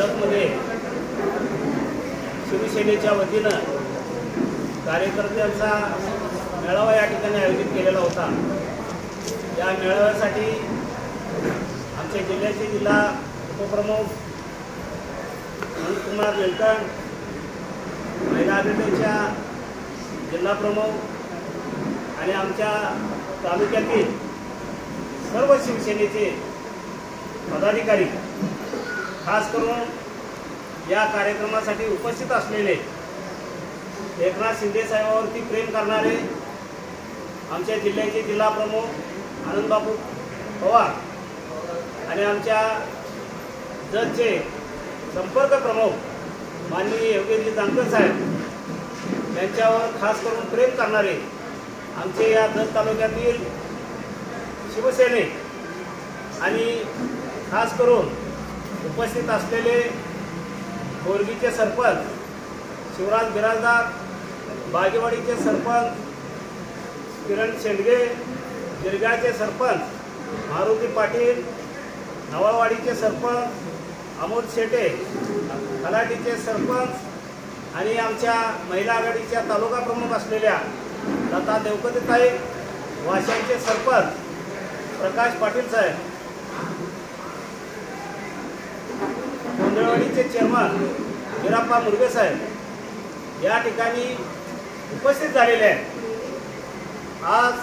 जतमध्ये शिवसेनेच्या वतीनं कार्यकर्त्यांचा मेळावा या ठिकाणी आयोजित केलेला होता। या मेळाव्यासाठी आमच्या जिल्ह्याचे जिल्हा उपप्रमुख अनंतकुमार वेलकर, महिला आघाडीच्या जिल्हा प्रमुख आणि आमच्या तालुक्यातील सर्व शिवसेनेचे पदाधिकारी, खास करून या कार्यक्रमासाठी उपस्थित असलेले एकनाथ शिंदे साहेबांवरती प्रेम करणारे आमच्या जिल्ह्याचे जिल्हा प्रमुख आनंदबाबू पवार आणि आमच्या जतचे संपर्क प्रमुख माननीय योगेशजी जानकर साहेब यांच्यावर खास करून प्रेम करणारे आमचे या जत तालुक्यातील शिवसैनिक आणि खास करून उपस्थित असलेले बोरगीचे सरपंच शिवराज बिराजदार, बागेवाडीचे सरपंच किरण शेंडगे, गिरगाळचे सरपंच मारुती पाटील, नवाळवाडीचे सरपंच अमोल शेटे, खलाटीचे सरपंच आणि आमच्या महिला आघाडीच्या तालुका प्रमुख असलेल्या लता देवकतेताई, वाशांचे सरपंच प्रकाश पाटील साहेब, गोंधळवाडीचे चेअरमन वीराप्पा मुरगे साहेब या ठिकाणी उपस्थित झालेले आहेत। आज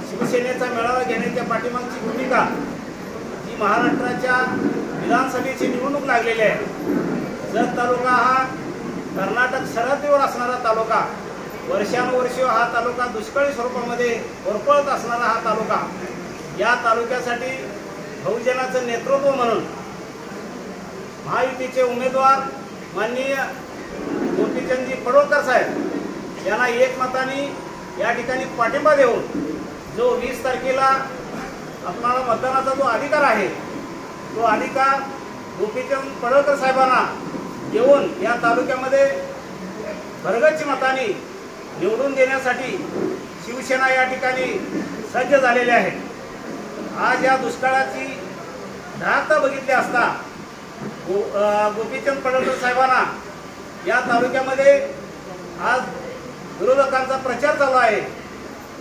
शिवसेनेचा मेळावा घेण्याच्या पाठीमागची भूमिका जी महाराष्ट्राच्या विधानसभेची निवडणूक लागलेली आहे। जत तालुका हा कर्नाटक सरहद्दीवर असणारा तालुका, वर्षानुवर्ष हा तालुका दुष्काळी स्वरूपामध्ये होरपळत असणारा हा तालुका, या तालुक्यासाठी बहुजनाचं नेतृत्व म्हणून महायुतीचे उमेदवार माननीय गोपीचंदजी पडळकर साहेब यांना एकमताने या ठिकाणी पाठिंबा देऊन जो 20 तारखेला आपणाला मतदानाचा जो अधिकार आहे तो अधिकार गोपीचंद पडळकर साहेबांना देऊन या तालुक्यामध्ये भरगच्च मताने निवडून देण्यासाठी शिवसेना या ठिकाणी सज्ज झालेली आहे। आज या दुष्काळाची धाकता बघितली असता गोपीचंद पडळकर साहेबांना या तालुक्यामध्ये आज विरोधकांचा प्रचार चालू आहे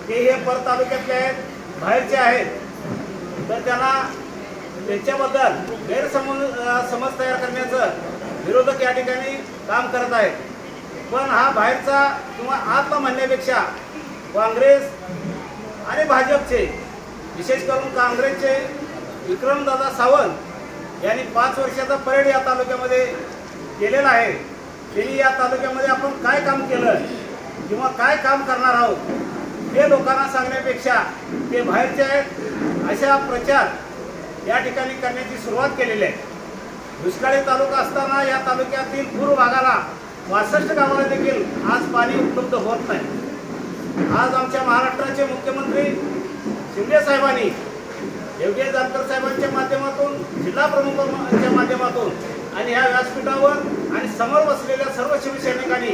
की हे पर तालुक्यातले आहेत, बाहेरचे आहेत, तर त्यांना त्यांच्याबद्दल गैरसमज तयार करण्याचं विरोधक या ठिकाणी काम करत आहेत। पण हा बाहेरचा किंवा आत्मा म्हणण्यापेक्षा काँग्रेस आणि भाजपचे, विशेष करून काँग्रेसचे विक्रमदादा सावंत यांनी 5 वर्षाचा परेड या तालुक्यामध्ये केलेला आहे। त्यांनी या तालुक्यामध्ये आपण काय काम केलं किंवा काय काम करणार आहोत हे लोकांना सांगण्यापेक्षा ते बाहेरचे आहेत अशा प्रचार या ठिकाणी करण्याची सुरुवात केलेली आहे। दुष्काळी तालुका असताना या तालुक्यातील पूर्व भागाला 65 गावाला देखील आज पाणी उपलब्ध होत नाही। आज आमच्या महाराष्ट्राचे मुख्यमंत्री शिंदे साहेबांनी योगेश जानकर साहेबांच्या माध्यमातून, जिल्हा प्रमुखांच्या माध्यमातून आणि ह्या व्यासपीठावर आणि समोर बसलेल्या सर्व शिवसैनिकांनी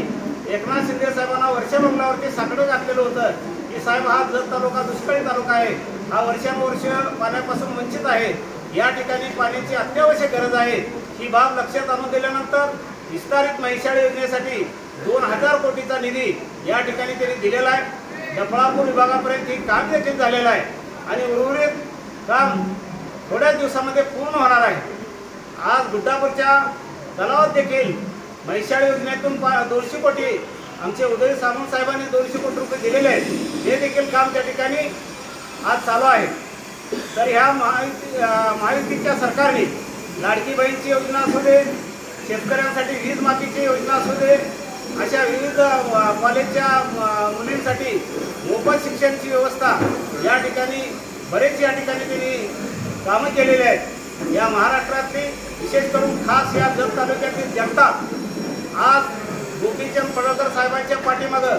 एकनाथ शिंदे साहेबांना वर्षाबंगल्यावरती साकडं घातलेलं होतं की साहेब हा जत तालुका दुष्काळी तालुका आहे, हा वर्षानुवर्ष पाण्यापासून वंचित आहे, या ठिकाणी पाण्याची अत्यावश्यक गरज आहे। ही बाब लक्षात आणून दिल्यानंतर विस्तारित महिशाळी योजनेसाठी 2000 कोटीचा निधी या ठिकाणी त्यांनी दिलेला आहे। डफळापूर विभागापर्यंत ही काम देखील झालेलं आहे आणि उर्वरित काम थोड्याच दिवसामध्ये पूर्ण होणार आहे। आज गुड्डापूरच्या तलावात देखील महिशाळी योजनेतून 200 कोटी आमचे उदय सामंत साहेबांनी 200 कोटी रुपये दिलेले आहेत, हे देखील काम त्या ठिकाणी आज चालू आहे। तर ह्या महायुतीच्या सरकारने लाडकी बहीणची योजना असू दे, शेतकऱ्यांसाठी वीज माफीची योजना असू दे, अशा विविध कॉलेजच्या मुलींसाठी मोफत शिक्षणाची व्यवस्था या ठिकाणी बरेच या ठिकाणी त्यांनी कामं केलेली आहेत। या महाराष्ट्रातली विशेष करून खास या जत तालुक्यातील जनता आज गोपीचंद पडळकर साहेबांच्या पाठीमागं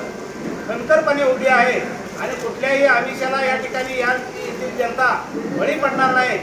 खणखरपणे उभी आहे आणि कुठल्याही आमिषाला या ठिकाणी या जनता बळी पडणार नाही।